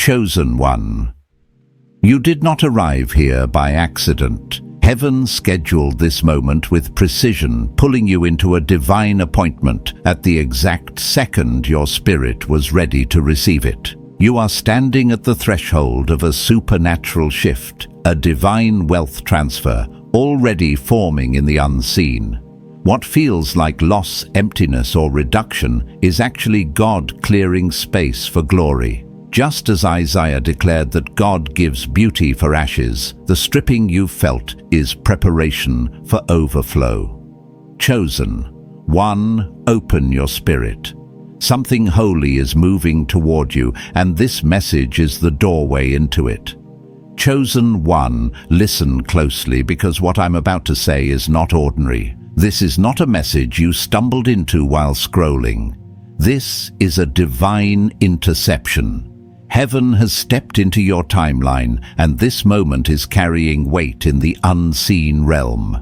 Chosen one. You did not arrive here by accident. Heaven scheduled this moment with precision, pulling you into a divine appointment at the exact second your spirit was ready to receive it. You are standing at the threshold of a supernatural shift, a divine wealth transfer, already forming in the unseen. What feels like loss, emptiness, or reduction is actually God clearing space for glory. Just as Isaiah declared that God gives beauty for ashes, the stripping you felt is preparation for overflow. Chosen one, open your spirit. Something holy is moving toward you, and this message is the doorway into it. Chosen one, listen closely, because what I'm about to say is not ordinary. This is not a message you stumbled into while scrolling. This is a divine interception. Heaven has stepped into your timeline, and this moment is carrying weight in the unseen realm.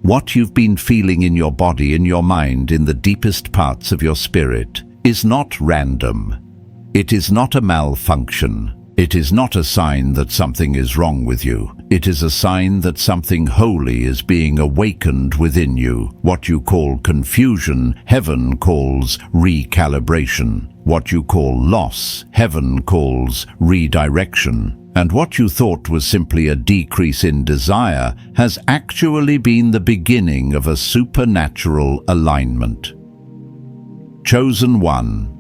What you've been feeling in your body, in your mind, in the deepest parts of your spirit, is not random. It is not a malfunction. It is not a sign that something is wrong with you. It is a sign that something holy is being awakened within you. What you call confusion, heaven calls recalibration. What you call loss, heaven calls redirection. And what you thought was simply a decrease in desire has actually been the beginning of a supernatural alignment. Chosen one.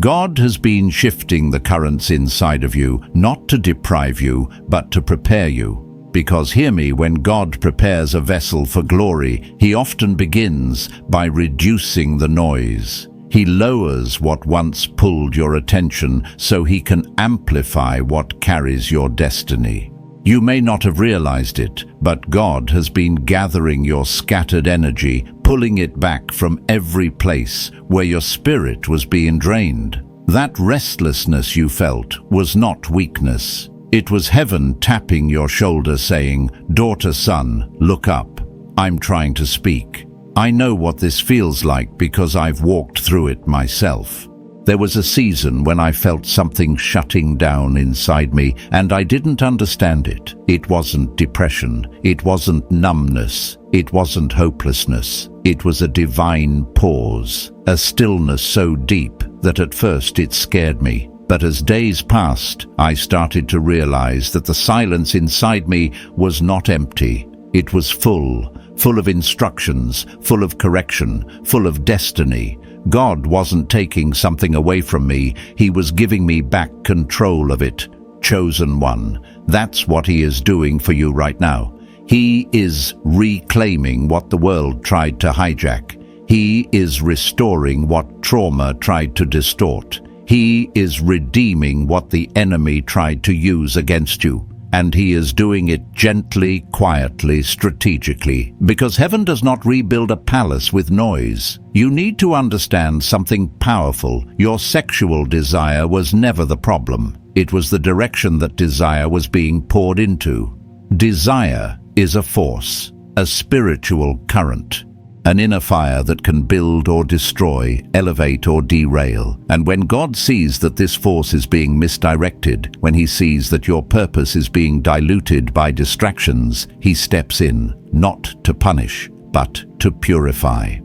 God has been shifting the currents inside of you, not to deprive you, but to prepare you. Because hear me, when God prepares a vessel for glory, he often begins by reducing the noise. He lowers what once pulled your attention so he can amplify what carries your destiny. You may not have realized it, but God has been gathering your scattered energy, pulling it back from every place where your spirit was being drained. That restlessness you felt was not weakness. It was heaven tapping your shoulder saying, "Daughter, son, look up. I'm trying to speak. I know what this feels like because I've walked through it myself." There was a season when I felt something shutting down inside me, and I didn't understand it. It wasn't depression. It wasn't numbness. It wasn't hopelessness. It was a divine pause, a stillness so deep that at first it scared me. But as days passed, I started to realize that the silence inside me was not empty. It was full of instructions, full of correction, full of destiny. God wasn't taking something away from me, he was giving me back control of it. Chosen one, that's what he is doing for you right now. He is reclaiming what the world tried to hijack. He is restoring what trauma tried to distort. He is redeeming what the enemy tried to use against you. And he is doing it gently, quietly, strategically, because heaven does not rebuild a palace with noise. You need to understand something powerful. Your sexual desire was never the problem. It was the direction that desire was being poured into. Desire is a force, a spiritual current, an inner fire that can build or destroy, elevate or derail. And when God sees that this force is being misdirected, when he sees that your purpose is being diluted by distractions, he steps in, not to punish, but to purify.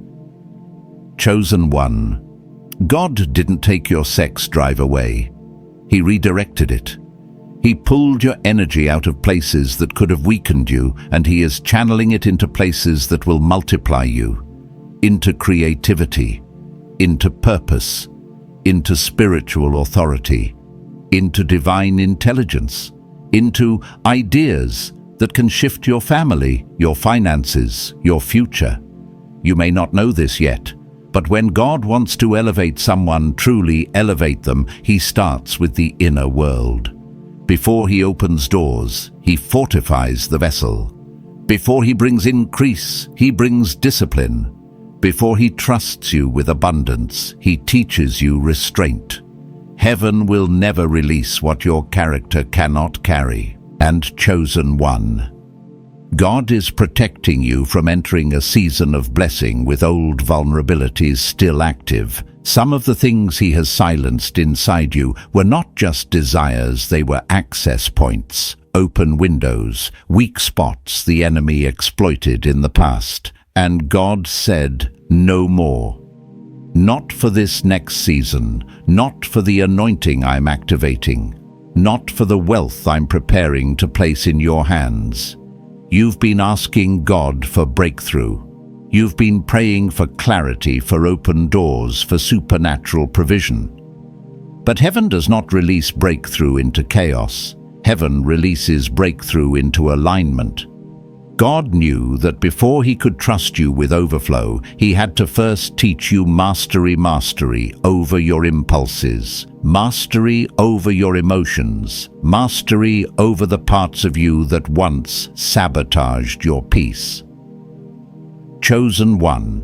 Chosen one. God didn't take your sex drive away. He redirected it. He pulled your energy out of places that could have weakened you, and he is channeling it into places that will multiply you, into creativity, into purpose, into spiritual authority, into divine intelligence, into ideas that can shift your family, your finances, your future. You may not know this yet, but when God wants to elevate someone, truly elevate them, he starts with the inner world. Before he opens doors, he fortifies the vessel. Before he brings increase, he brings discipline. Before he trusts you with abundance, he teaches you restraint. Heaven will never release what your character cannot carry. And chosen one. God is protecting you from entering a season of blessing with old vulnerabilities still active, Some of the things he has silenced inside you were not just desires, they were access points, open windows, weak spots the enemy exploited in the past. And God said, "No more. Not for this next season, not for the anointing I'm activating, not for the wealth I'm preparing to place in your hands." You've been asking God for breakthrough. You've been praying for clarity, for open doors, for supernatural provision. But heaven does not release breakthrough into chaos. Heaven releases breakthrough into alignment. God knew that before he could trust you with overflow, he had to first teach you mastery over your impulses, mastery over your emotions, mastery over the parts of you that once sabotaged your peace. Chosen one.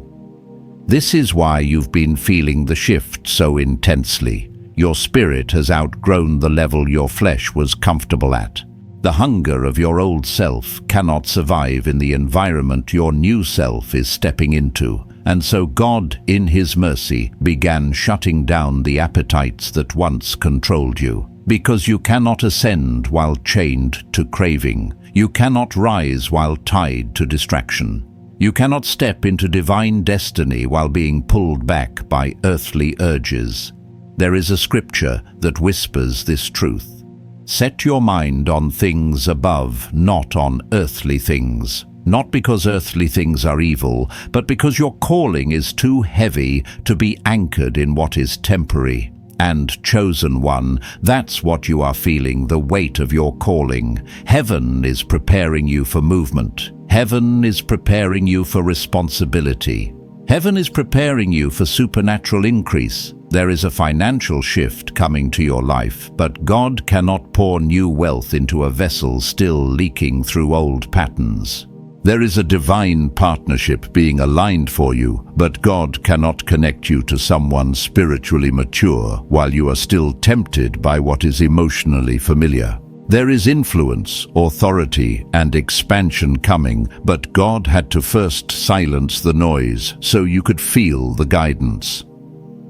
This is why you've been feeling the shift so intensely. Your spirit has outgrown the level your flesh was comfortable at. The hunger of your old self cannot survive in the environment your new self is stepping into, and so God, in his mercy, began shutting down the appetites that once controlled you. Because you cannot ascend while chained to craving. You cannot rise while tied to distraction. You cannot step into divine destiny while being pulled back by earthly urges. There is a scripture that whispers this truth. Set your mind on things above, not on earthly things. Not because earthly things are evil, but because your calling is too heavy to be anchored in what is temporary. And chosen one, that's what you are feeling, the weight of your calling. Heaven is preparing you for movement. Heaven is preparing you for responsibility. Heaven is preparing you for supernatural increase. There is a financial shift coming to your life, but God cannot pour new wealth into a vessel still leaking through old patterns. There is a divine partnership being aligned for you, but God cannot connect you to someone spiritually mature while you are still tempted by what is emotionally familiar. There is influence, authority, and expansion coming, but God had to first silence the noise so you could feel the guidance.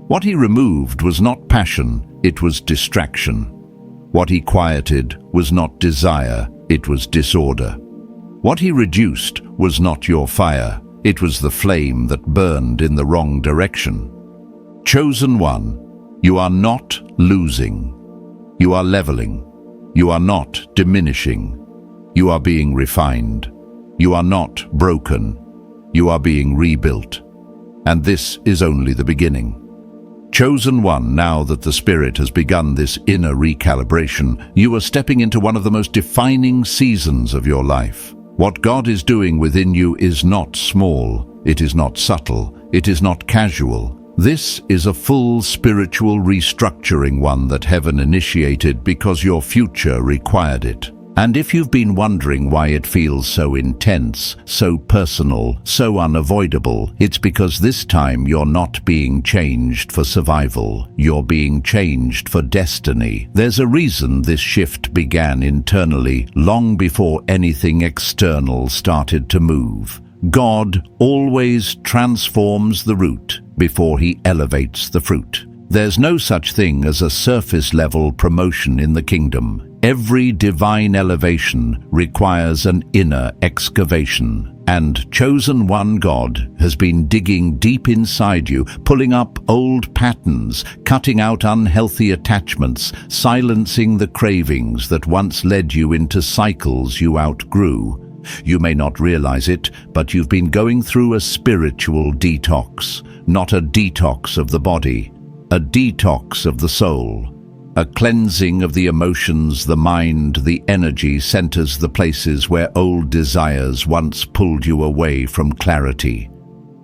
What he removed was not passion, it was distraction. What he quieted was not desire, it was disorder. What he reduced was not your fire, it was the flame that burned in the wrong direction. Chosen one, you are not losing. You are leveling. You are not diminishing. You are being refined. You are not broken. You are being rebuilt. And this is only the beginning. Chosen one, now that the Spirit has begun this inner recalibration, you are stepping into one of the most defining seasons of your life. What God is doing within you is not small, it is not subtle, it is not casual. This is a full spiritual restructuring, one that heaven initiated because your future required it. And if you've been wondering why it feels so intense, so personal, so unavoidable, it's because this time you're not being changed for survival, you're being changed for destiny. There's a reason this shift began internally, long before anything external started to move. God always transforms the root before he elevates the fruit. There's no such thing as a surface-level promotion in the kingdom. Every divine elevation requires an inner excavation. And chosen one, God has been digging deep inside you, pulling up old patterns, cutting out unhealthy attachments, silencing the cravings that once led you into cycles you outgrew. You may not realize it, but you've been going through a spiritual detox, not a detox of the body, a detox of the soul. A cleansing of the emotions, the mind, the energy centers, the places where old desires once pulled you away from clarity.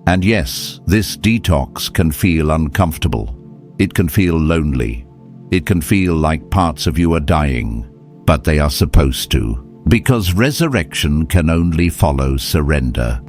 And yes, this detox can feel uncomfortable. It can feel lonely. It can feel like parts of you are dying, but they are supposed to, because resurrection can only follow surrender.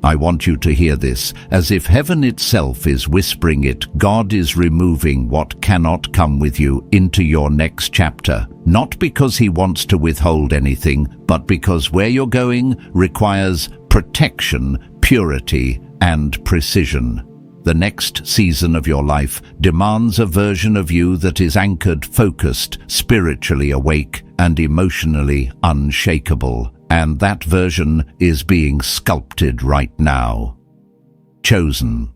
I want you to hear this, as if heaven itself is whispering it. God is removing what cannot come with you into your next chapter, not because he wants to withhold anything, but because where you're going requires protection, purity, and precision. The next season of your life demands a version of you that is anchored, focused, spiritually awake, and emotionally unshakable. And that version is being sculpted right now. Chosen.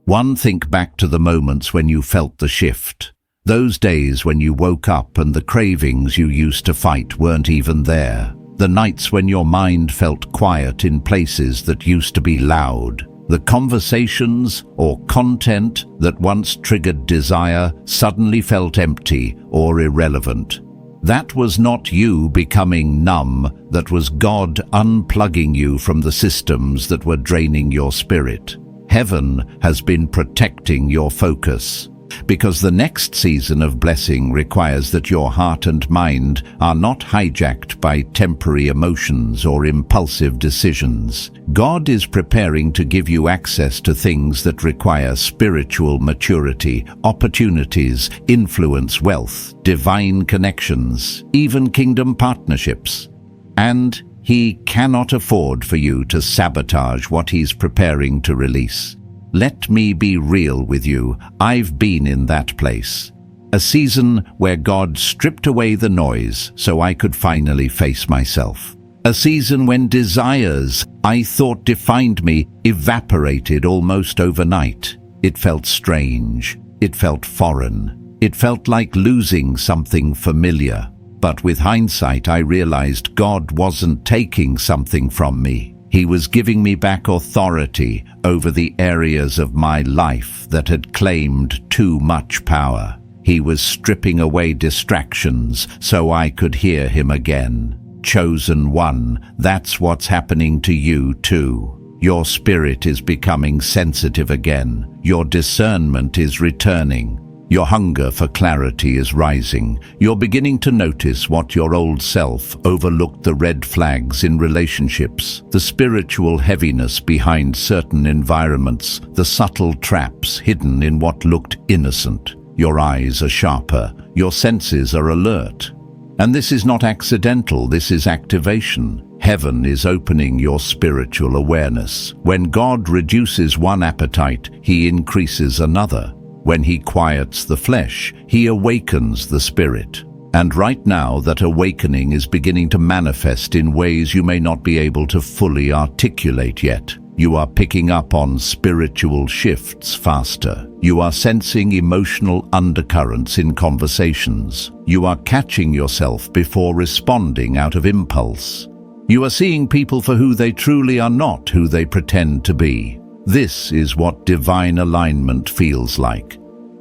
1. Think back to the moments when you felt the shift. Those days when you woke up and the cravings you used to fight weren't even there. The nights when your mind felt quiet in places that used to be loud. The conversations or content that once triggered desire suddenly felt empty or irrelevant. That was not you becoming numb, that was God unplugging you from the systems that were draining your spirit. Heaven has been protecting your focus, because the next season of blessing requires that your heart and mind are not hijacked by temporary emotions or impulsive decisions. God is preparing to give you access to things that require spiritual maturity, opportunities, influence, wealth, divine connections, even kingdom partnerships. And He cannot afford for you to sabotage what He's preparing to release. Let me be real with you. I've been in that place. A season where God stripped away the noise so I could finally face myself. A season when desires I thought defined me evaporated almost overnight. It felt strange. It felt foreign. It felt like losing something familiar. But with hindsight, I realized God wasn't taking something from me. He was giving me back authority over the areas of my life that had claimed too much power. He was stripping away distractions so I could hear Him again. Chosen one, that's what's happening to you too. Your spirit is becoming sensitive again. Your discernment is returning. Your hunger for clarity is rising. You're beginning to notice what your old self overlooked: the red flags in relationships, the spiritual heaviness behind certain environments, the subtle traps hidden in what looked innocent. Your eyes are sharper. Your senses are alert. And this is not accidental, this is activation. Heaven is opening your spiritual awareness. When God reduces one appetite, He increases another. When He quiets the flesh, He awakens the spirit. And right now, that awakening is beginning to manifest in ways you may not be able to fully articulate yet. You are picking up on spiritual shifts faster. You are sensing emotional undercurrents in conversations. You are catching yourself before responding out of impulse. You are seeing people for who they truly are, not who they pretend to be. This is what divine alignment feels like.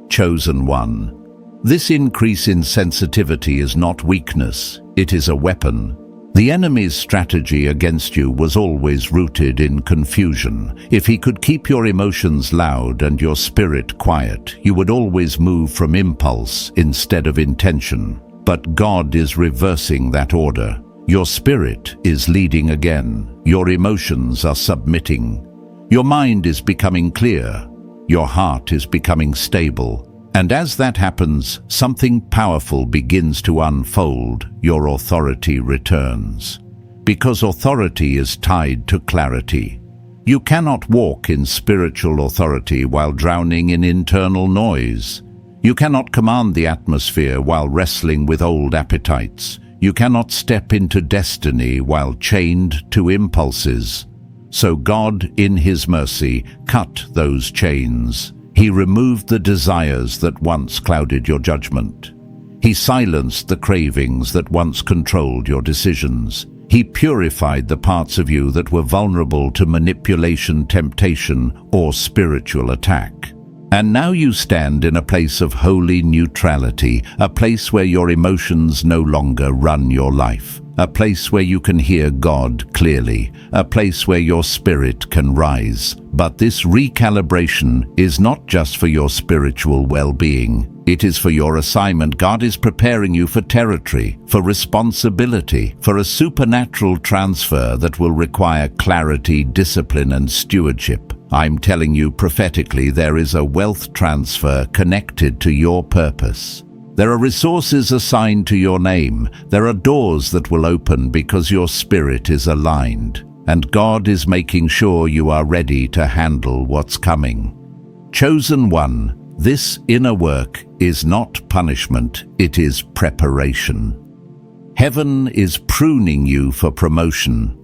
Chosen one. This increase in sensitivity is not weakness, it is a weapon. The enemy's strategy against you was always rooted in confusion. If he could keep your emotions loud and your spirit quiet, you would always move from impulse instead of intention. But God is reversing that order. Your spirit is leading again. Your emotions are submitting. Your mind is becoming clear. Your heart is becoming stable. And as that happens, something powerful begins to unfold. Your authority returns. Because authority is tied to clarity. You cannot walk in spiritual authority while drowning in internal noise. You cannot command the atmosphere while wrestling with old appetites. You cannot step into destiny while chained to impulses. So God, in His mercy, cut those chains. He removed the desires that once clouded your judgment. He silenced the cravings that once controlled your decisions. He purified the parts of you that were vulnerable to manipulation, temptation, or spiritual attack. And now you stand in a place of holy neutrality, a place where your emotions no longer run your life, a place where you can hear God clearly, a place where your spirit can rise. But this recalibration is not just for your spiritual well-being. It is for your assignment. God is preparing you for territory, for responsibility, for a supernatural transfer that will require clarity, discipline, and stewardship. I'm telling you prophetically, there is a wealth transfer connected to your purpose. There are resources assigned to your name. There are doors that will open because your spirit is aligned. And God is making sure you are ready to handle what's coming. Chosen one, this inner work is not punishment, it is preparation. Heaven is pruning you for promotion.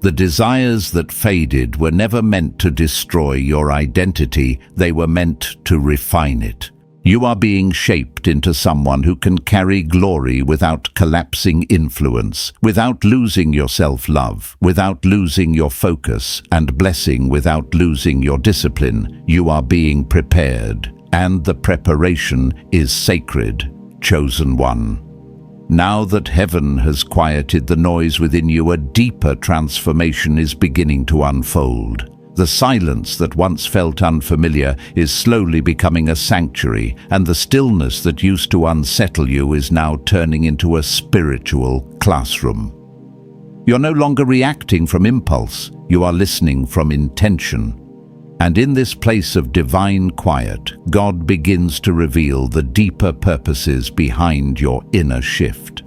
The desires that faded were never meant to destroy your identity, they were meant to refine it. You are being shaped into someone who can carry glory without collapsing influence, without losing your self-love, without losing your focus, and blessing without losing your discipline. You are being prepared, and the preparation is sacred, chosen one. Now that heaven has quieted the noise within you, a deeper transformation is beginning to unfold. The silence that once felt unfamiliar is slowly becoming a sanctuary, and the stillness that used to unsettle you is now turning into a spiritual classroom. You're no longer reacting from impulse, you are listening from intention. And in this place of divine quiet, God begins to reveal the deeper purposes behind your inner shift.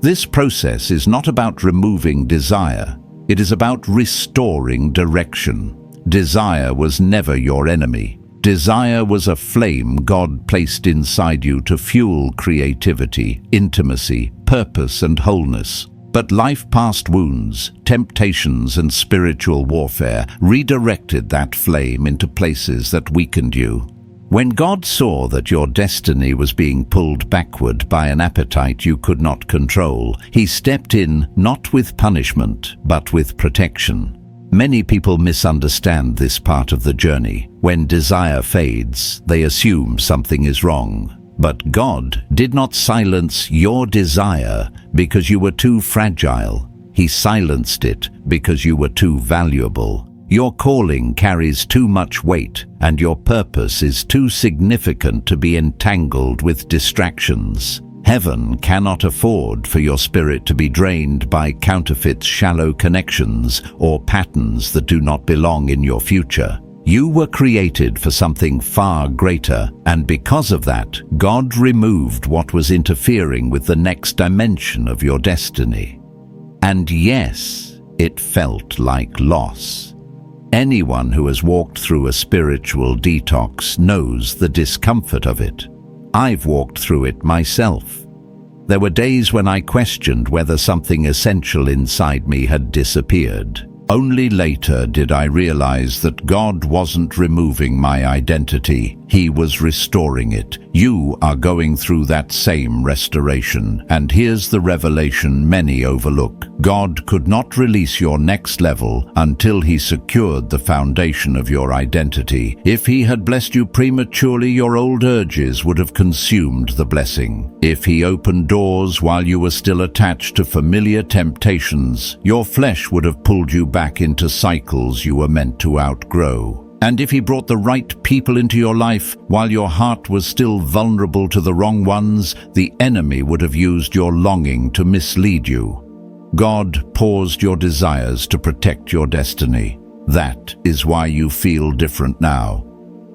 This process is not about removing desire. It is about restoring direction. Desire was never your enemy. Desire was a flame God placed inside you to fuel creativity, intimacy, purpose, and wholeness. But life past wounds, temptations, and spiritual warfare redirected that flame into places that weakened you. When God saw that your destiny was being pulled backward by an appetite you could not control, He stepped in not with punishment, but with protection. Many people misunderstand this part of the journey. When desire fades, they assume something is wrong. But God did not silence your desire because you were too fragile. He silenced it because you were too valuable. Your calling carries too much weight, and your purpose is too significant to be entangled with distractions. Heaven cannot afford for your spirit to be drained by counterfeit shallow connections or patterns that do not belong in your future. You were created for something far greater, and because of that, God removed what was interfering with the next dimension of your destiny. And yes, it felt like loss. Anyone who has walked through a spiritual detox knows the discomfort of it. I've walked through it myself. There were days when I questioned whether something essential inside me had disappeared. Only later did I realize that God wasn't removing my identity, He was restoring it. You are going through that same restoration, and here's the revelation many overlook. God could not release your next level until He secured the foundation of your identity. If He had blessed you prematurely, your old urges would have consumed the blessing. If He opened doors while you were still attached to familiar temptations, your flesh would have pulled you back into cycles you were meant to outgrow. And if He brought the right people into your life while your heart was still vulnerable to the wrong ones, the enemy would have used your longing to mislead you. God paused your desires to protect your destiny. That is why you feel different now.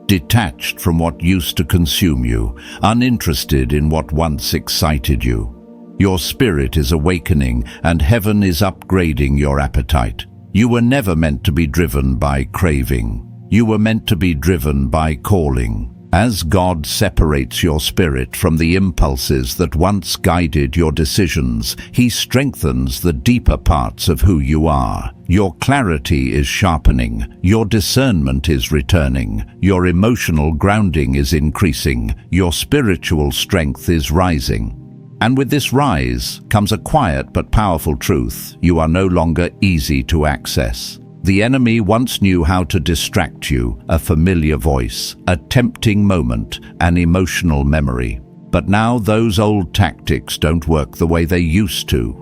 Detached from what used to consume you, uninterested in what once excited you. Your spirit is awakening, and heaven is upgrading your appetite. You were never meant to be driven by craving. You were meant to be driven by calling. As God separates your spirit from the impulses that once guided your decisions, He strengthens the deeper parts of who you are. Your clarity is sharpening, your discernment is returning, your emotional grounding is increasing, your spiritual strength is rising. And with this rise comes a quiet but powerful truth: you are no longer easy to access. The enemy once knew how to distract you, a familiar voice, a tempting moment, an emotional memory. But now those old tactics don't work the way they used to.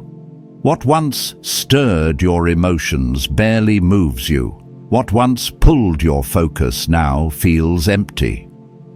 What once stirred your emotions barely moves you. What once pulled your focus now feels empty.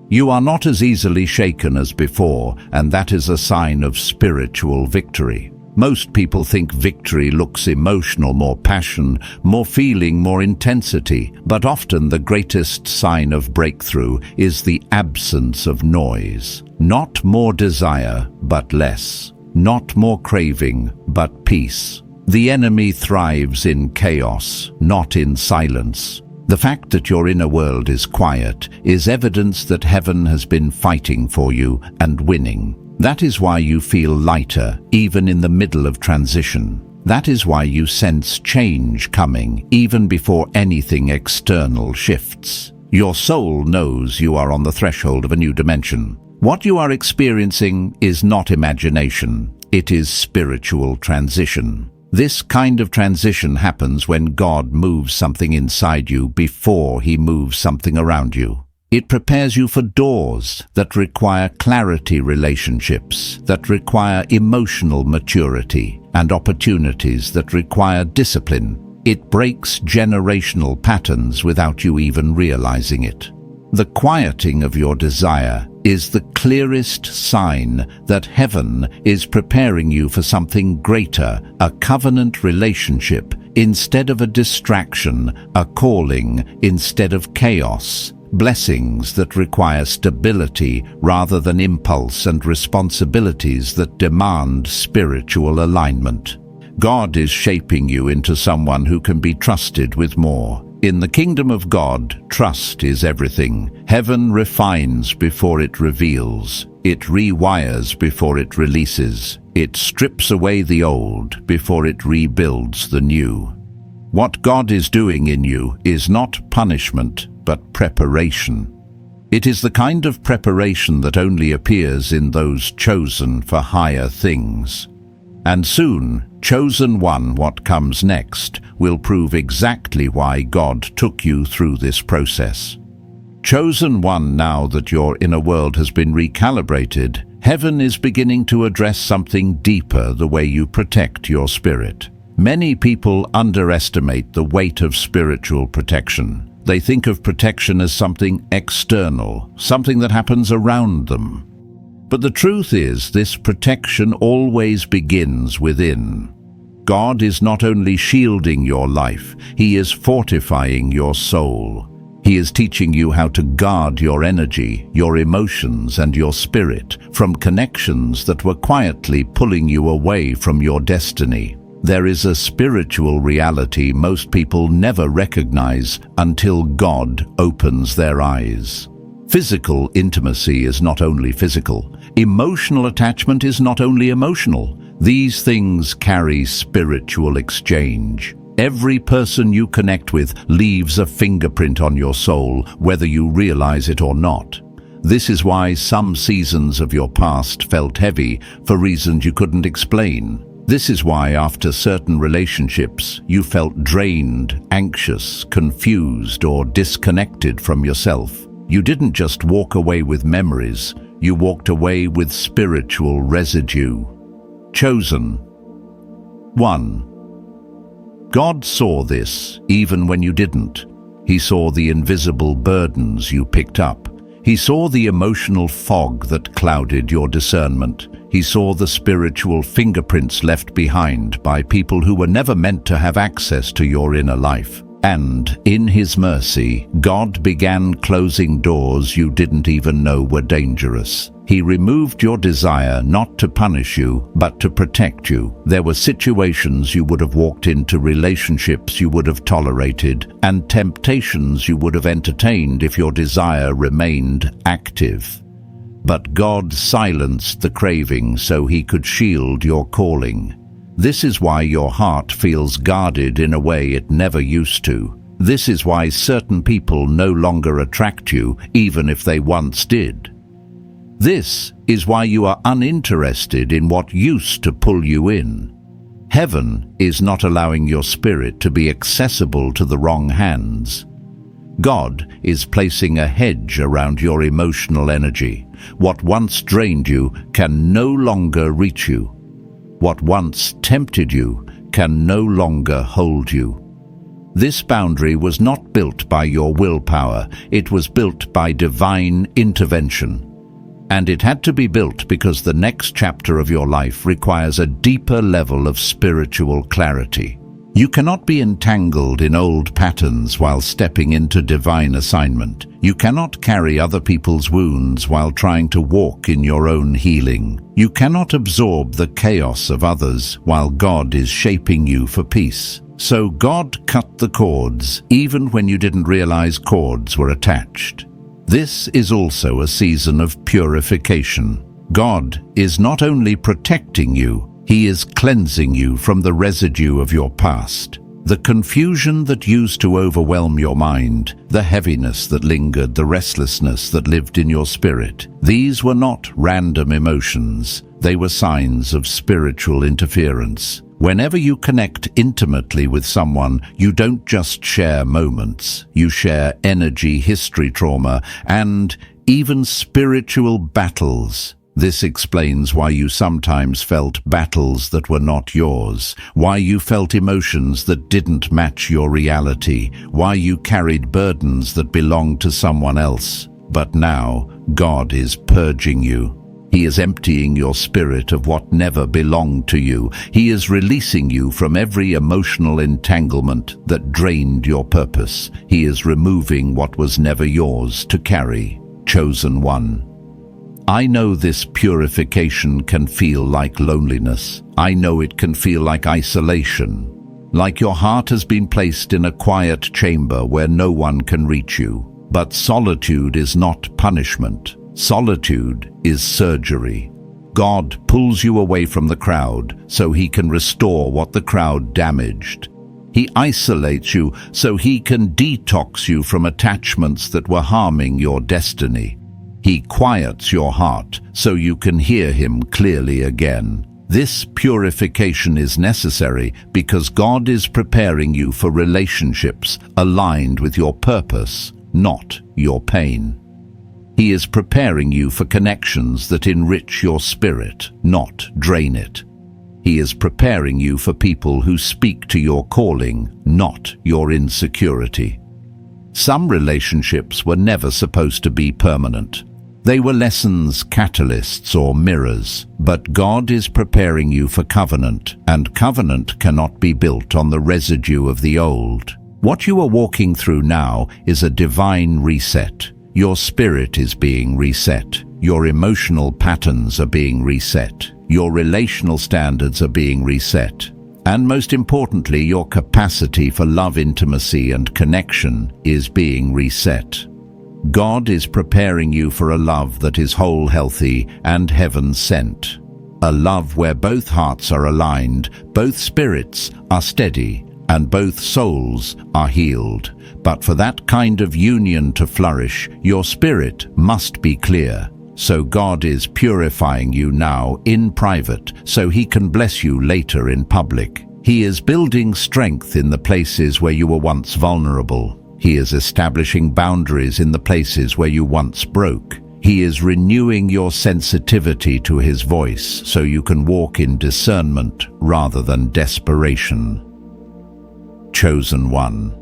You are not as easily shaken as before, and that is a sign of spiritual victory. Most people think victory looks emotional, more passion, more feeling, more intensity, but often the greatest sign of breakthrough is the absence of noise. Not more desire, but less. Not more craving, but peace. The enemy thrives in chaos, not in silence. The fact that your inner world is quiet is evidence that heaven has been fighting for you and winning. That is why you feel lighter, even in the middle of transition. That is why you sense change coming, even before anything external shifts. Your soul knows you are on the threshold of a new dimension. What you are experiencing is not imagination, it is spiritual transition. This kind of transition happens when God moves something inside you before He moves something around you. It prepares you for doors that require clarity, relationships that require emotional maturity, and opportunities that require discipline. It breaks generational patterns without you even realizing it. The quieting of your desire is the clearest sign that heaven is preparing you for something greater, a covenant relationship instead of a distraction, a calling instead of chaos, blessings that require stability rather than impulse, and responsibilities that demand spiritual alignment. God is shaping you into someone who can be trusted with more. In the kingdom of God, trust is everything. Heaven refines before it reveals. It rewires before it releases. It strips away the old before it rebuilds the new. What God is doing in you is not punishment, but preparation. It is the kind of preparation that only appears in those chosen for higher things. And soon, chosen one, what comes next, will prove exactly why God took you through this process. Chosen one, now that your inner world has been recalibrated, heaven is beginning to address something deeper: the way you protect your spirit. Many people underestimate the weight of spiritual protection. They think of protection as something external, something that happens around them. But the truth is, this protection always begins within. God is not only shielding your life, He is fortifying your soul. He is teaching you how to guard your energy, your emotions, and your spirit from connections that were quietly pulling you away from your destiny. There is a spiritual reality most people never recognize until God opens their eyes. Physical intimacy is not only physical. Emotional attachment is not only emotional. These things carry spiritual exchange. Every person you connect with leaves a fingerprint on your soul, whether you realize it or not. This is why some seasons of your past felt heavy for reasons you couldn't explain. This is why after certain relationships you felt drained, anxious, confused, or disconnected from yourself. You didn't just walk away with memories, you walked away with spiritual residue. Chosen. 1. God saw this even when you didn't. He saw the invisible burdens you picked up. He saw the emotional fog that clouded your discernment. He saw the spiritual fingerprints left behind by people who were never meant to have access to your inner life. And, in His mercy, God began closing doors you didn't even know were dangerous. He removed your desire not to punish you, but to protect you. There were situations you would have walked into, relationships you would have tolerated, and temptations you would have entertained if your desire remained active. But God silenced the craving so He could shield your calling. This is why your heart feels guarded in a way it never used to. This is why certain people no longer attract you, even if they once did. This is why you are uninterested in what used to pull you in. Heaven is not allowing your spirit to be accessible to the wrong hands. God is placing a hedge around your emotional energy. What once drained you can no longer reach you. What once tempted you can no longer hold you. This boundary was not built by your willpower, it was built by divine intervention. And it had to be built because the next chapter of your life requires a deeper level of spiritual clarity. You cannot be entangled in old patterns while stepping into divine assignment. You cannot carry other people's wounds while trying to walk in your own healing. You cannot absorb the chaos of others while God is shaping you for peace. So God cut the cords, even when you didn't realize cords were attached. This is also a season of purification. God is not only protecting you, He is cleansing you from the residue of your past. The confusion that used to overwhelm your mind, the heaviness that lingered, the restlessness that lived in your spirit, these were not random emotions. They were signs of spiritual interference. Whenever you connect intimately with someone, you don't just share moments. You share energy, history, trauma, and even spiritual battles. This explains why you sometimes felt battles that were not yours, why you felt emotions that didn't match your reality, why you carried burdens that belonged to someone else. But now, God is purging you. He is emptying your spirit of what never belonged to you. He is releasing you from every emotional entanglement that drained your purpose. He is removing what was never yours to carry. Chosen one. I know this purification can feel like loneliness. I know it can feel like isolation, like your heart has been placed in a quiet chamber where no one can reach you. But solitude is not punishment. Solitude is surgery. God pulls you away from the crowd so He can restore what the crowd damaged. He isolates you so He can detox you from attachments that were harming your destiny. He quiets your heart so you can hear Him clearly again. This purification is necessary because God is preparing you for relationships aligned with your purpose, not your pain. He is preparing you for connections that enrich your spirit, not drain it. He is preparing you for people who speak to your calling, not your insecurity. Some relationships were never supposed to be permanent. They were lessons, catalysts, or mirrors. But God is preparing you for covenant, and covenant cannot be built on the residue of the old. What you are walking through now is a divine reset. Your spirit is being reset. Your emotional patterns are being reset. Your relational standards are being reset. And most importantly, your capacity for love, intimacy, and connection is being reset. God is preparing you for a love that is whole, healthy, and heaven-sent. A love where both hearts are aligned, both spirits are steady, and both souls are healed. But for that kind of union to flourish, your spirit must be clear. So God is purifying you now in private, so He can bless you later in public. He is building strength in the places where you were once vulnerable. He is establishing boundaries in the places where you once broke. He is renewing your sensitivity to His voice so you can walk in discernment rather than desperation. Chosen one.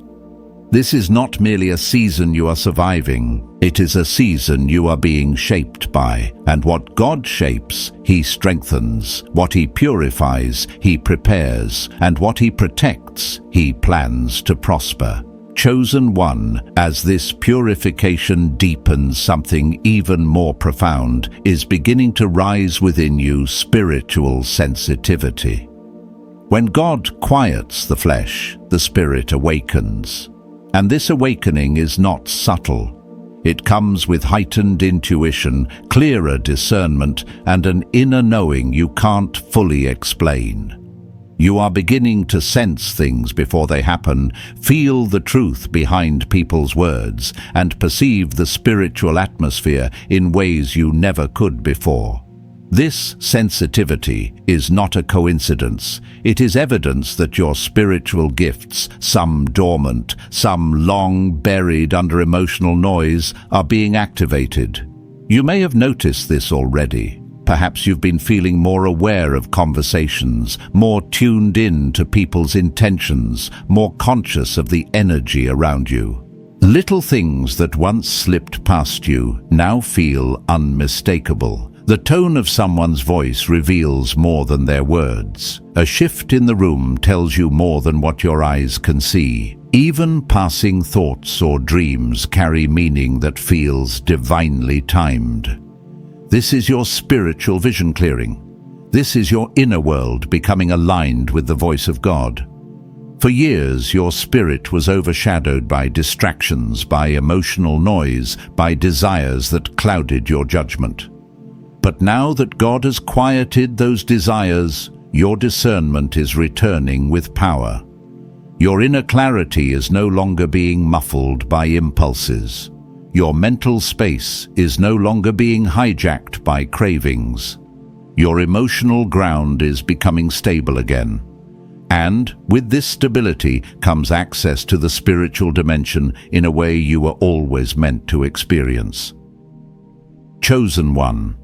This is not merely a season you are surviving. It is a season you are being shaped by. And what God shapes, He strengthens. What He purifies, He prepares. And what He protects, He plans to prosper. Chosen one, as this purification deepens, something even more profound is beginning to rise within you: spiritual sensitivity. When God quiets the flesh, the spirit awakens. And this awakening is not subtle. It comes with heightened intuition, clearer discernment, and an inner knowing you can't fully explain. You are beginning to sense things before they happen, feel the truth behind people's words, and perceive the spiritual atmosphere in ways you never could before. This sensitivity is not a coincidence. It is evidence that your spiritual gifts, some dormant, some long buried under emotional noise, are being activated. You may have noticed this already. Perhaps you've been feeling more aware of conversations, more tuned in to people's intentions, more conscious of the energy around you. Little things that once slipped past you now feel unmistakable. The tone of someone's voice reveals more than their words. A shift in the room tells you more than what your eyes can see. Even passing thoughts or dreams carry meaning that feels divinely timed. This is your spiritual vision clearing. This is your inner world becoming aligned with the voice of God. For years, your spirit was overshadowed by distractions, by emotional noise, by desires that clouded your judgment. But now that God has quieted those desires, your discernment is returning with power. Your inner clarity is no longer being muffled by impulses. Your mental space is no longer being hijacked by cravings. Your emotional ground is becoming stable again. And with this stability comes access to the spiritual dimension in a way you were always meant to experience. Chosen one.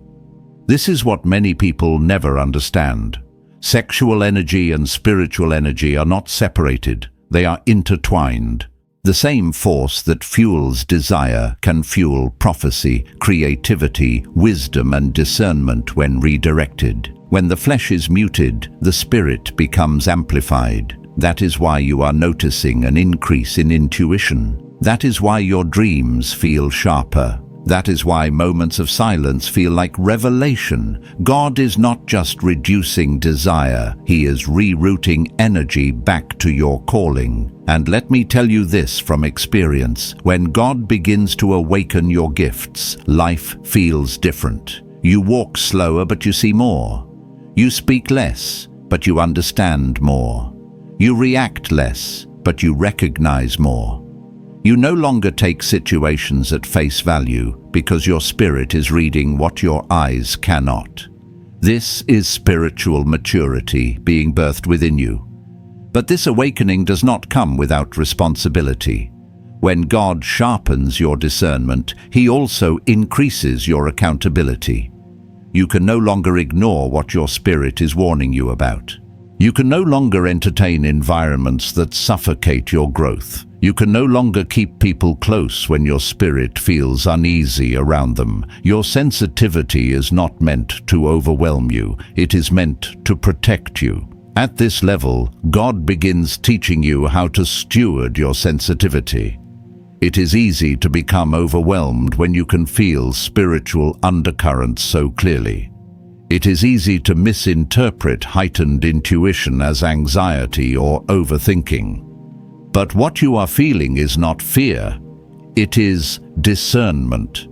This is what many people never understand. Sexual energy and spiritual energy are not separated, they are intertwined. The same force that fuels desire can fuel prophecy, creativity, wisdom and discernment when redirected. When the flesh is muted, the spirit becomes amplified. That is why you are noticing an increase in intuition. That is why your dreams feel sharper. That is why moments of silence feel like revelation. God is not just reducing desire, He is rerouting energy back to your calling. And let me tell you this from experience, when God begins to awaken your gifts, life feels different. You walk slower, but you see more. You speak less, but you understand more. You react less, but you recognize more. You no longer take situations at face value because your spirit is reading what your eyes cannot. This is spiritual maturity being birthed within you. But this awakening does not come without responsibility. When God sharpens your discernment, He also increases your accountability. You can no longer ignore what your spirit is warning you about. You can no longer entertain environments that suffocate your growth. You can no longer keep people close when your spirit feels uneasy around them. Your sensitivity is not meant to overwhelm you. It is meant to protect you. At this level, God begins teaching you how to steward your sensitivity. It is easy to become overwhelmed when you can feel spiritual undercurrents so clearly. It is easy to misinterpret heightened intuition as anxiety or overthinking. But what you are feeling is not fear. It is discernment.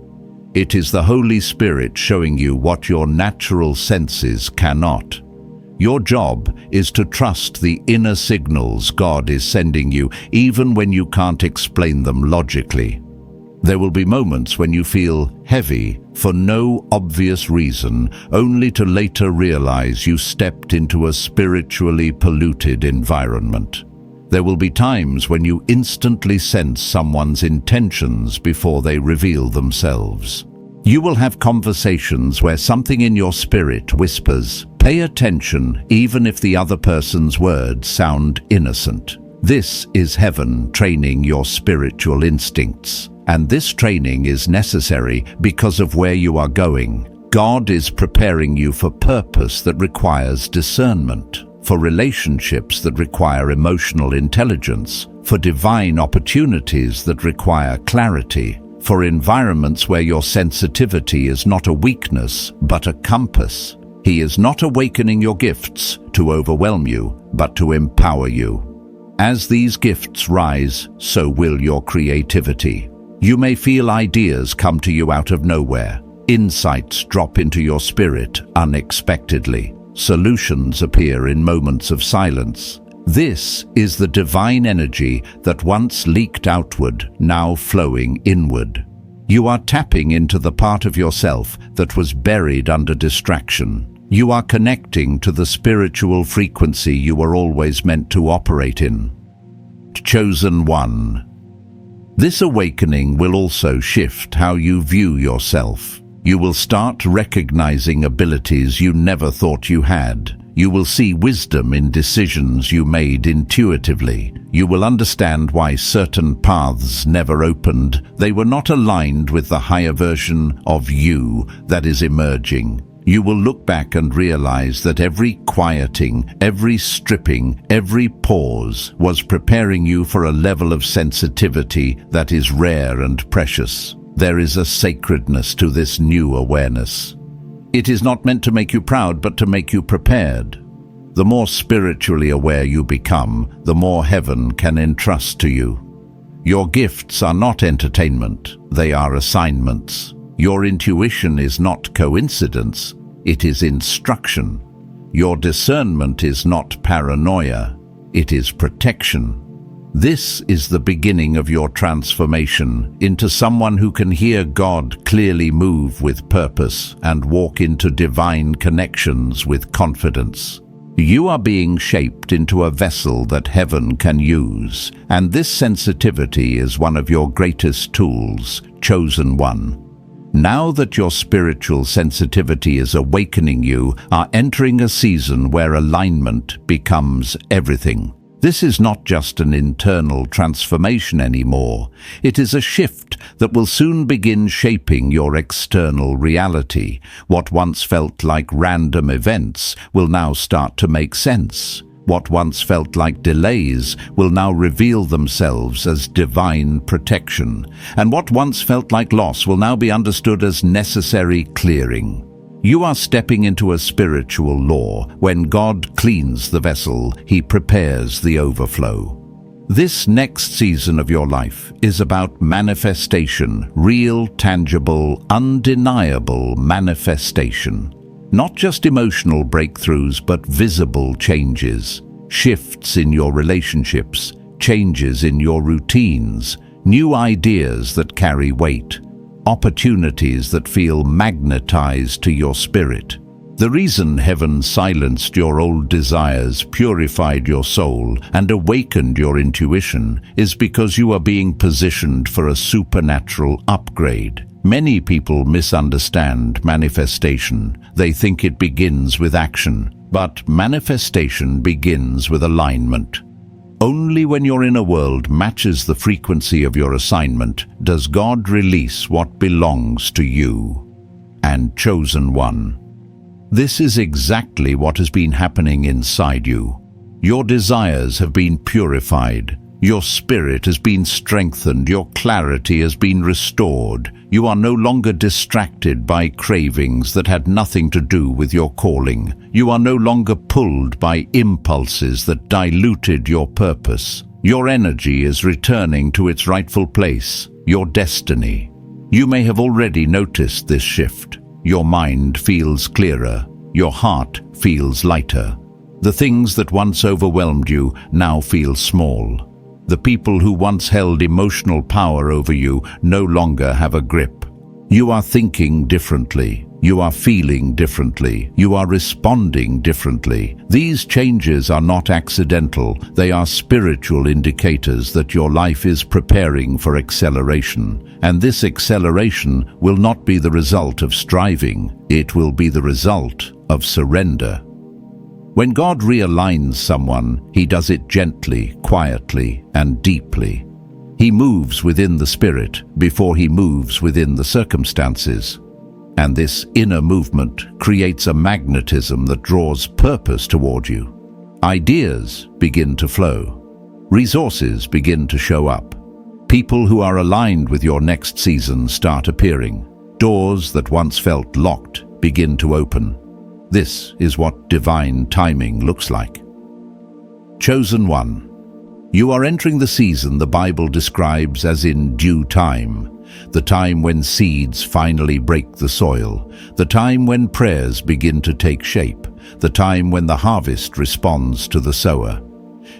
It is the Holy Spirit showing you what your natural senses cannot. Your job is to trust the inner signals God is sending you, even when you can't explain them logically. There will be moments when you feel heavy for no obvious reason, only to later realize you stepped into a spiritually polluted environment. There will be times when you instantly sense someone's intentions before they reveal themselves. You will have conversations where something in your spirit whispers, "Pay attention," even if the other person's words sound innocent. This is heaven training your spiritual instincts. And this training is necessary because of where you are going. God is preparing you for purpose that requires discernment, for relationships that require emotional intelligence, for divine opportunities that require clarity, for environments where your sensitivity is not a weakness but a compass. He is not awakening your gifts to overwhelm you, but to empower you. As these gifts rise, so will your creativity. You may feel ideas come to you out of nowhere. Insights drop into your spirit unexpectedly. Solutions appear in moments of silence. This is the divine energy that once leaked outward, now flowing inward. You are tapping into the part of yourself that was buried under distraction. You are connecting to the spiritual frequency you were always meant to operate in. Chosen one. This awakening will also shift how you view yourself. You will start recognizing abilities you never thought you had. You will see wisdom in decisions you made intuitively. You will understand why certain paths never opened. They were not aligned with the higher version of you that is emerging. You will look back and realize that every quieting, every stripping, every pause was preparing you for a level of sensitivity that is rare and precious. There is a sacredness to this new awareness. It is not meant to make you proud, but to make you prepared. The more spiritually aware you become, the more heaven can entrust to you. Your gifts are not entertainment, they are assignments. Your intuition is not coincidence, it is instruction. Your discernment is not paranoia, it is protection. This is the beginning of your transformation into someone who can hear God clearly, move with purpose, and walk into divine connections with confidence. You are being shaped into a vessel that heaven can use, and this sensitivity is one of your greatest tools, chosen one. Now that your spiritual sensitivity is awakening, you are entering a season where alignment becomes everything. This is not just an internal transformation anymore. It is a shift that will soon begin shaping your external reality. What once felt like random events will now start to make sense. What once felt like delays will now reveal themselves as divine protection. And what once felt like loss will now be understood as necessary clearing. You are stepping into a spiritual law. When God cleans the vessel, He prepares the overflow. This next season of your life is about manifestation, real, tangible, undeniable manifestation. Not just emotional breakthroughs, but visible changes, shifts in your relationships, changes in your routines, new ideas that carry weight, opportunities that feel magnetized to your spirit. The reason heaven silenced your old desires, purified your soul, and awakened your intuition is because you are being positioned for a supernatural upgrade. Many people misunderstand manifestation. They think it begins with action, but manifestation begins with alignment. Only when your inner world matches the frequency of your assignment does God release what belongs to you. And chosen one. This is exactly what has been happening inside you. Your desires have been purified. Your spirit has been strengthened. Your clarity has been restored. You are no longer distracted by cravings that had nothing to do with your calling. You are no longer pulled by impulses that diluted your purpose. Your energy is returning to its rightful place, your destiny. You may have already noticed this shift. Your mind feels clearer. Your heart feels lighter. The things that once overwhelmed you now feel small. The people who once held emotional power over you no longer have a grip. You are thinking differently. You are feeling differently. You are responding differently. These changes are not accidental. They are spiritual indicators that your life is preparing for acceleration. And this acceleration will not be the result of striving. It will be the result of surrender. When God realigns someone, He does it gently, quietly, and deeply. He moves within the spirit before He moves within the circumstances. And this inner movement creates a magnetism that draws purpose toward you. Ideas begin to flow. Resources begin to show up. People who are aligned with your next season start appearing. Doors that once felt locked begin to open. This is what divine timing looks like. Chosen one. You are entering the season the Bible describes as in due time, the time when seeds finally break the soil, the time when prayers begin to take shape, the time when the harvest responds to the sower.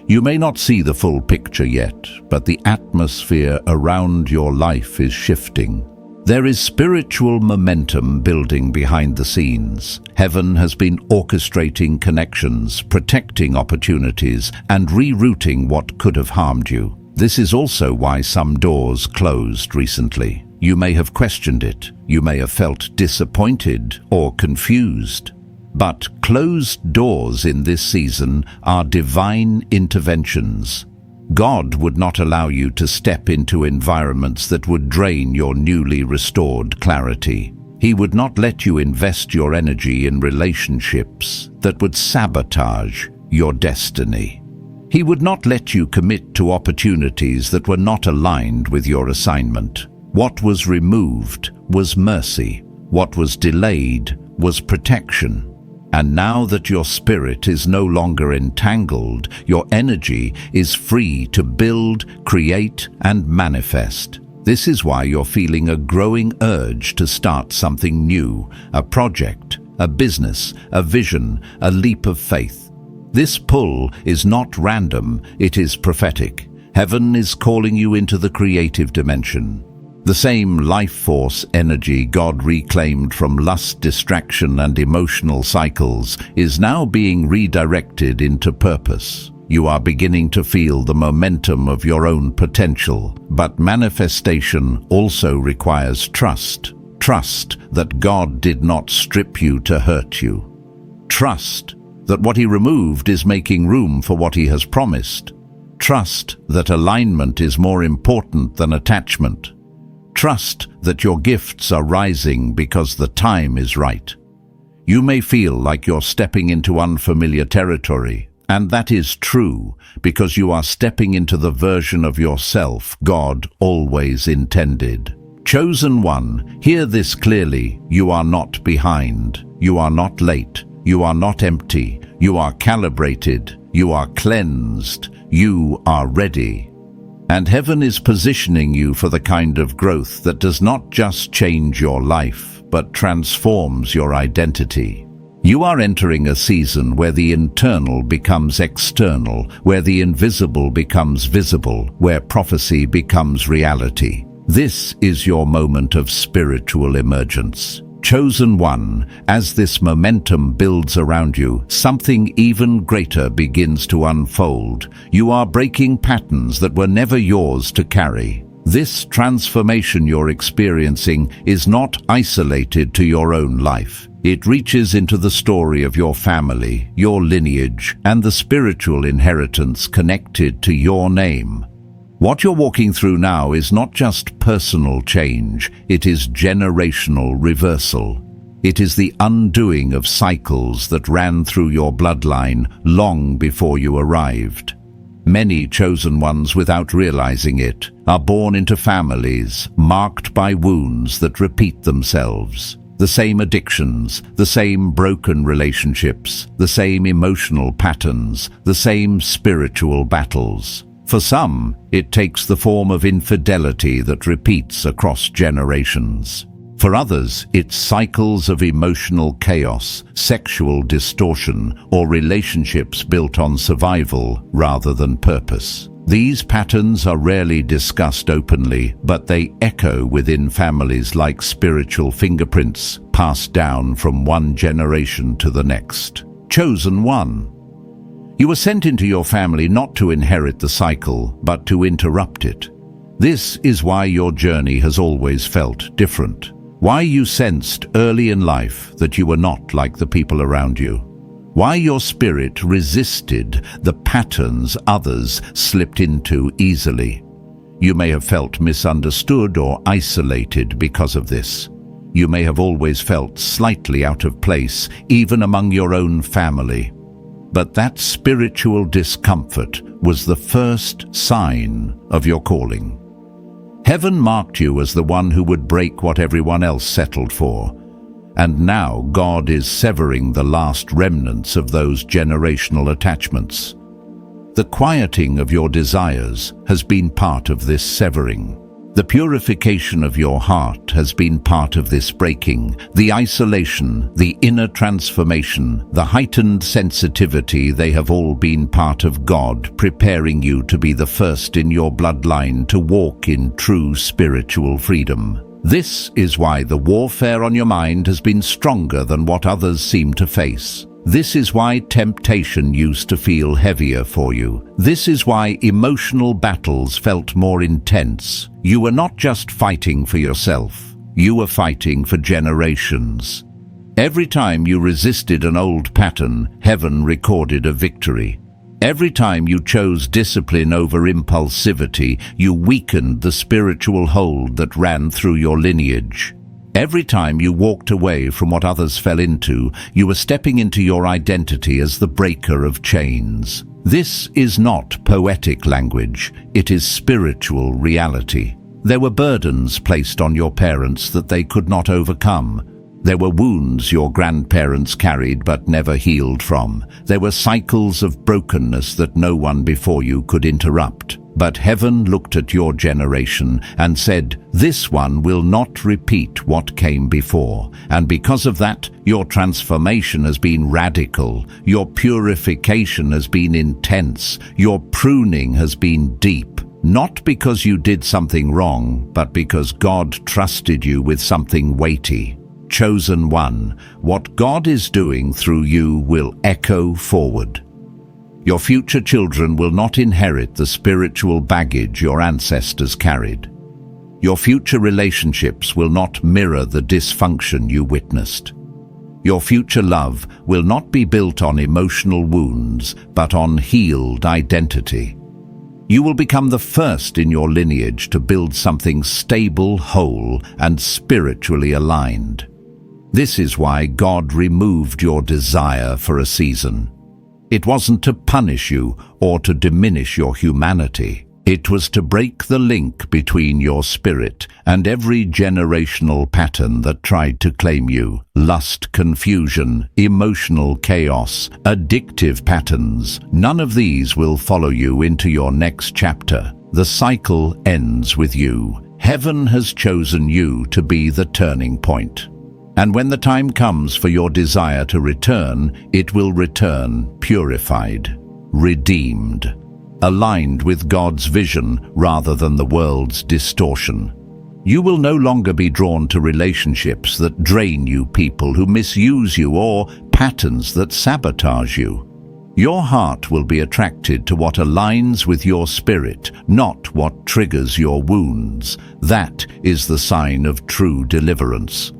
You may not see the full picture yet, but the atmosphere around your life is shifting. There is spiritual momentum building behind the scenes. Heaven has been orchestrating connections, protecting opportunities, and rerouting what could have harmed you. This is also why some doors closed recently. You may have questioned it. You may have felt disappointed or confused. But closed doors in this season are divine interventions. God would not allow you to step into environments that would drain your newly restored clarity. He would not let you invest your energy in relationships that would sabotage your destiny. He would not let you commit to opportunities that were not aligned with your assignment. What was removed was mercy. What was delayed was protection. And now that your spirit is no longer entangled, your energy is free to build, create, and manifest. This is why you're feeling a growing urge to start something new, a project, a business, a vision, a leap of faith. This pull is not random, it is prophetic. Heaven is calling you into the creative dimension. The same life force energy God reclaimed from lust, distraction, and emotional cycles is now being redirected into purpose. You are beginning to feel the momentum of your own potential, but manifestation also requires trust. Trust that God did not strip you to hurt you. Trust that what He removed is making room for what He has promised. Trust that alignment is more important than attachment. Trust that your gifts are rising because the time is right. You may feel like you're stepping into unfamiliar territory, and that is true because you are stepping into the version of yourself God always intended. Chosen one, hear this clearly. You are not behind. You are not late. You are not empty. You are calibrated. You are cleansed. You are ready. And heaven is positioning you for the kind of growth that does not just change your life, but transforms your identity. You are entering a season where the internal becomes external, where the invisible becomes visible, where prophecy becomes reality. This is your moment of spiritual emergence. Chosen one, as this momentum builds around you, something even greater begins to unfold. You are breaking patterns that were never yours to carry. This transformation you're experiencing is not isolated to your own life. It reaches into the story of your family, your lineage, and the spiritual inheritance connected to your name. What you're walking through now is not just personal change, it is generational reversal. It is the undoing of cycles that ran through your bloodline long before you arrived. Many chosen ones, without realizing it, are born into families marked by wounds that repeat themselves. The same addictions, the same broken relationships, the same emotional patterns, the same spiritual battles. For some, it takes the form of infidelity that repeats across generations. For others, it's cycles of emotional chaos, sexual distortion, or relationships built on survival rather than purpose. These patterns are rarely discussed openly, but they echo within families like spiritual fingerprints passed down from one generation to the next. Chosen one. You were sent into your family not to inherit the cycle, but to interrupt it. This is why your journey has always felt different. Why you sensed early in life that you were not like the people around you. Why your spirit resisted the patterns others slipped into easily. You may have felt misunderstood or isolated because of this. You may have always felt slightly out of place, even among your own family. But that spiritual discomfort was the first sign of your calling. Heaven marked you as the one who would break what everyone else settled for. And now God is severing the last remnants of those generational attachments. The quieting of your desires has been part of this severing. The purification of your heart has been part of this breaking. The isolation, the inner transformation, the heightened sensitivity, they have all been part of God preparing you to be the first in your bloodline to walk in true spiritual freedom. This is why the warfare on your mind has been stronger than what others seem to face. This is why temptation used to feel heavier for you. This is why emotional battles felt more intense. You were not just fighting for yourself. You were fighting for generations. Every time you resisted an old pattern, heaven recorded a victory. Every time you chose discipline over impulsivity, you weakened the spiritual hold that ran through your lineage. Every time you walked away from what others fell into, you were stepping into your identity as the breaker of chains. This is not poetic language, it is spiritual reality. There were burdens placed on your parents that they could not overcome. There were wounds your grandparents carried but never healed from. There were cycles of brokenness that no one before you could interrupt. But heaven looked at your generation and said, "This one will not repeat what came before." And because of that, your transformation has been radical, your purification has been intense, your pruning has been deep. Not because you did something wrong, but because God trusted you with something weighty. Chosen one, what God is doing through you will echo forward. Your future children will not inherit the spiritual baggage your ancestors carried. Your future relationships will not mirror the dysfunction you witnessed. Your future love will not be built on emotional wounds, but on healed identity. You will become the first in your lineage to build something stable, whole, and spiritually aligned. This is why God removed your desire for a season. It wasn't to punish you or to diminish your humanity. It was to break the link between your spirit and every generational pattern that tried to claim you. Lust, confusion, emotional chaos, addictive patterns, none of these will follow you into your next chapter. The cycle ends with you. Heaven has chosen you to be the turning point. And when the time comes for your desire to return, it will return purified, redeemed, aligned with God's vision rather than the world's distortion. You will no longer be drawn to relationships that drain you, people who misuse you, or patterns that sabotage you. Your heart will be attracted to what aligns with your spirit, not what triggers your wounds. That is the sign of true deliverance.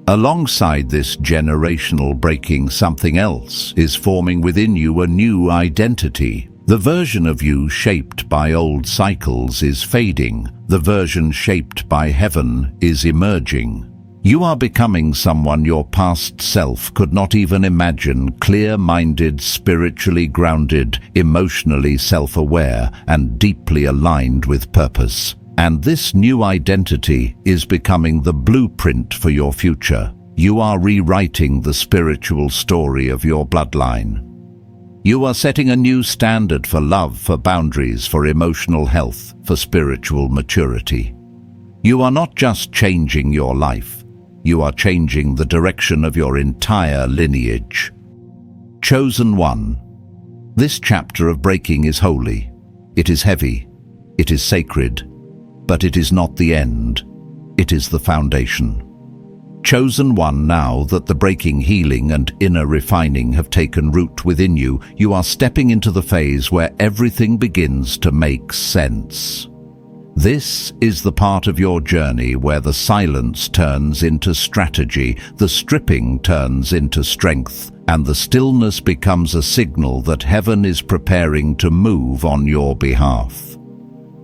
Alongside this generational breaking, something else is forming within you, a new identity. The version of you shaped by old cycles is fading. The version shaped by heaven is emerging. You are becoming someone your past self could not even imagine, clear-minded, spiritually grounded, emotionally self-aware, and deeply aligned with purpose. And this new identity is becoming the blueprint for your future. You are rewriting the spiritual story of your bloodline. You are setting a new standard for love, for boundaries, for emotional health, for spiritual maturity. You are not just changing your life, you are changing the direction of your entire lineage. Chosen one. This chapter of breaking is holy. It is heavy. It is sacred. But it is not the end. It is the foundation. Chosen one, now that the breaking, healing, and inner refining have taken root within you, you are stepping into the phase where everything begins to make sense. This is the part of your journey where the silence turns into strategy, the stripping turns into strength, and the stillness becomes a signal that heaven is preparing to move on your behalf.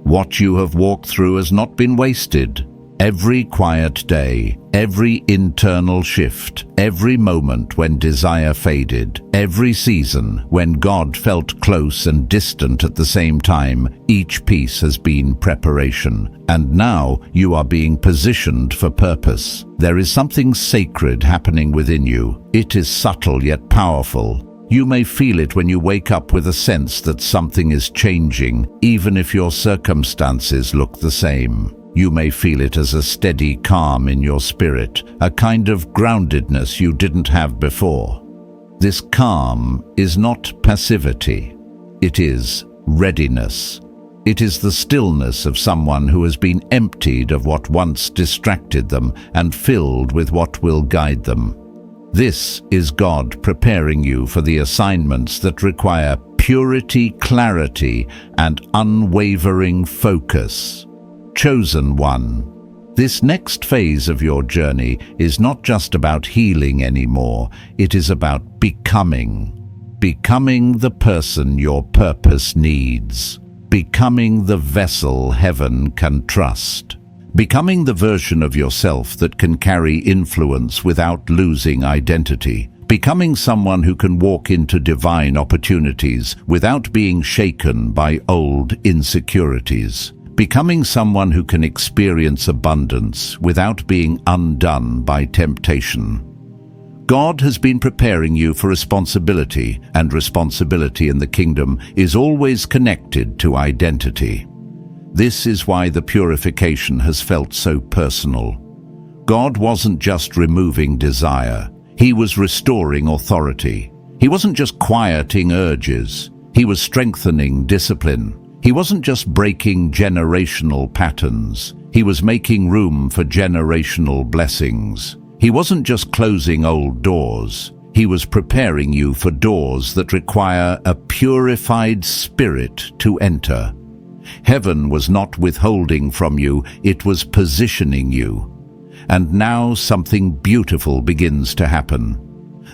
What you have walked through has not been wasted. Every quiet day, every internal shift, every moment when desire faded, every season when God felt close and distant at the same time, each piece has been preparation. And now you are being positioned for purpose. There is something sacred happening within you. It is subtle yet powerful. You may feel it when you wake up with a sense that something is changing, even if your circumstances look the same. You may feel it as a steady calm in your spirit, a kind of groundedness you didn't have before. This calm is not passivity. It is readiness. It is the stillness of someone who has been emptied of what once distracted them and filled with what will guide them. This is God preparing you for the assignments that require purity, clarity, and unwavering focus. Chosen one. This next phase of your journey is not just about healing anymore. It is about becoming. Becoming the person your purpose needs. Becoming the vessel heaven can trust. Becoming the version of yourself that can carry influence without losing identity. Becoming someone who can walk into divine opportunities without being shaken by old insecurities. Becoming someone who can experience abundance without being undone by temptation. God has been preparing you for responsibility, and responsibility in the kingdom is always connected to identity. This is why the purification has felt so personal. God wasn't just removing desire, He was restoring authority. He wasn't just quieting urges, He was strengthening discipline. He wasn't just breaking generational patterns, He was making room for generational blessings. He wasn't just closing old doors, He was preparing you for doors that require a purified spirit to enter. Heaven was not withholding from you, it was positioning you. And now something beautiful begins to happen.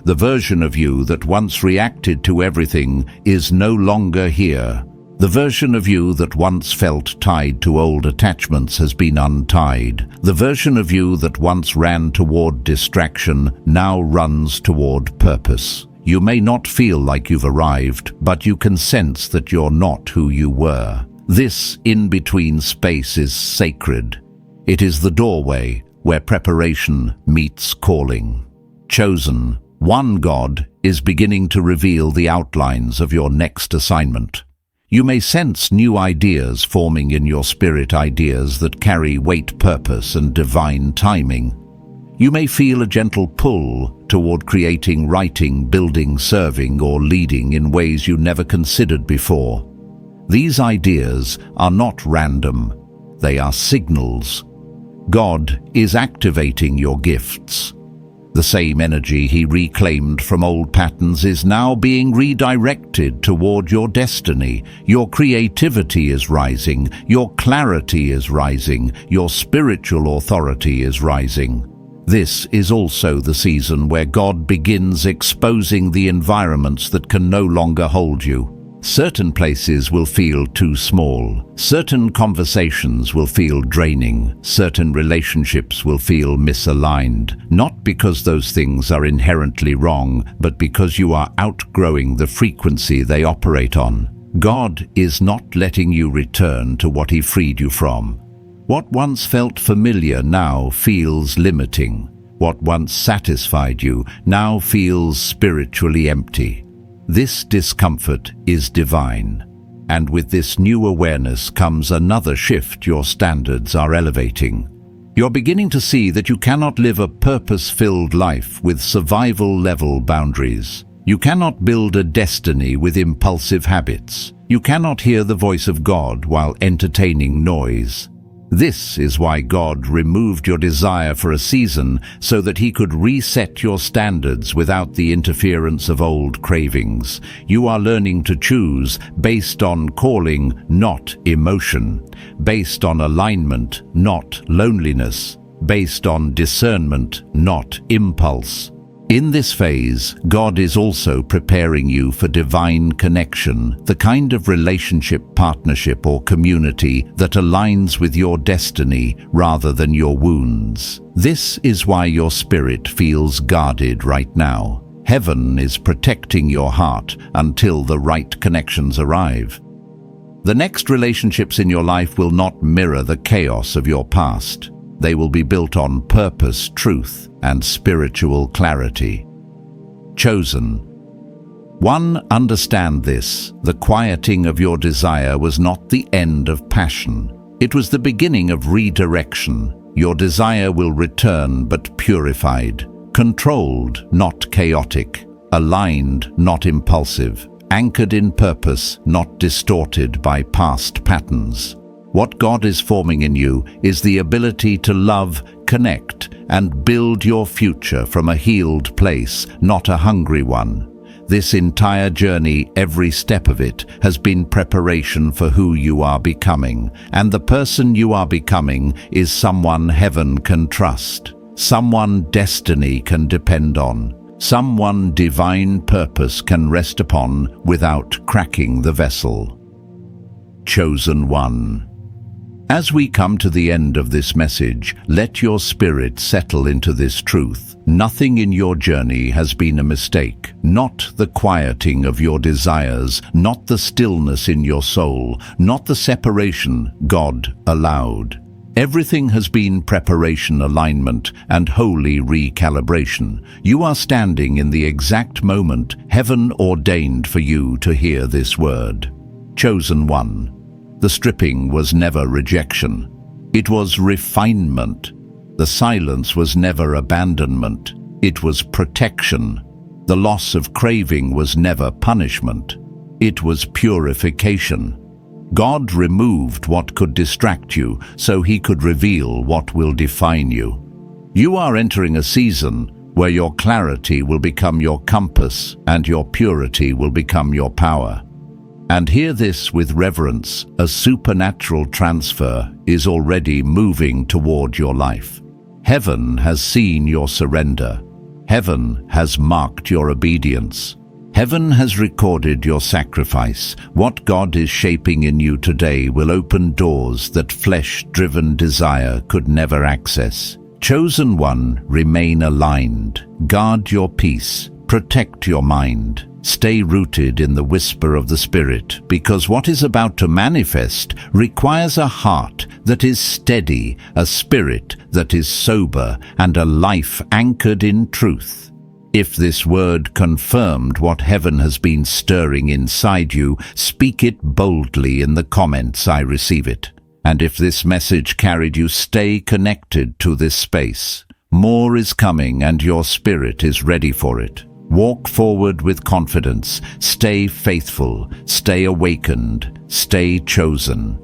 The version of you that once reacted to everything is no longer here. The version of you that once felt tied to old attachments has been untied. The version of you that once ran toward distraction now runs toward purpose. You may not feel like you've arrived, but you can sense that you're not who you were. This in-between space is sacred. It is the doorway where preparation meets calling. Chosen, one God is beginning to reveal the outlines of your next assignment. You may sense new ideas forming in your spirit, ideas that carry weight, purpose, and divine timing. You may feel a gentle pull toward creating, writing, building, serving, or leading in ways you never considered before. These ideas are not random, they are signals. God is activating your gifts. The same energy He reclaimed from old patterns is now being redirected toward your destiny. Your creativity is rising, your clarity is rising, your spiritual authority is rising. This is also the season where God begins exposing the environments that can no longer hold you. Certain places will feel too small. Certain conversations will feel draining. Certain relationships will feel misaligned, not because those things are inherently wrong, but because you are outgrowing the frequency they operate on. God is not letting you return to what He freed you from. What once felt familiar now feels limiting. What once satisfied you now feels spiritually empty. This discomfort is divine, and with this new awareness comes another shift. Your standards are elevating. You're beginning to see that you cannot live a purpose-filled life with survival-level boundaries. You cannot build a destiny with impulsive habits. You cannot hear the voice of God while entertaining noise. This is why God removed your desire for a season, so that He could reset your standards without the interference of old cravings. You are learning to choose based on calling, not emotion, based on alignment, not loneliness, based on discernment, not impulse. In this phase, God is also preparing you for divine connection, the kind of relationship, partnership, or community that aligns with your destiny rather than your wounds. This is why your spirit feels guarded right now. Heaven is protecting your heart until the right connections arrive. The next relationships in your life will not mirror the chaos of your past. They will be built on purpose, truth, and spiritual clarity. Chosen. One, understand this: the quieting of your desire was not the end of passion. It was the beginning of redirection. Your desire will return, but purified, controlled, not chaotic, aligned, not impulsive, anchored in purpose, not distorted by past patterns. What God is forming in you is the ability to love, connect, and build your future from a healed place, not a hungry one. This entire journey, every step of it, has been preparation for who you are becoming, and the person you are becoming is someone heaven can trust, someone destiny can depend on, someone divine purpose can rest upon without cracking the vessel. Chosen one. As we come to the end of this message, let your spirit settle into this truth. Nothing in your journey has been a mistake, not the quieting of your desires, not the stillness in your soul, not the separation God allowed. Everything has been preparation, alignment, and holy recalibration. You are standing in the exact moment heaven ordained for you to hear this word. Chosen one. The stripping was never rejection. It was refinement. The silence was never abandonment. It was protection. The loss of craving was never punishment. It was purification. God removed what could distract you so He could reveal what will define you. You are entering a season where your clarity will become your compass and your purity will become your power. And hear this with reverence: a supernatural transfer is already moving toward your life. Heaven has seen your surrender. Heaven has marked your obedience. Heaven has recorded your sacrifice. What God is shaping in you today will open doors that flesh-driven desire could never access. Chosen one, remain aligned. Guard your peace. Protect your mind. Stay rooted in the whisper of the Spirit, because what is about to manifest requires a heart that is steady, a spirit that is sober, and a life anchored in truth. If this word confirmed what heaven has been stirring inside you, speak it boldly in the comments. I receive it. And if this message carried you, stay connected to this space. More is coming and your spirit is ready for it. Walk forward with confidence. Stay faithful. Stay awakened. Stay chosen.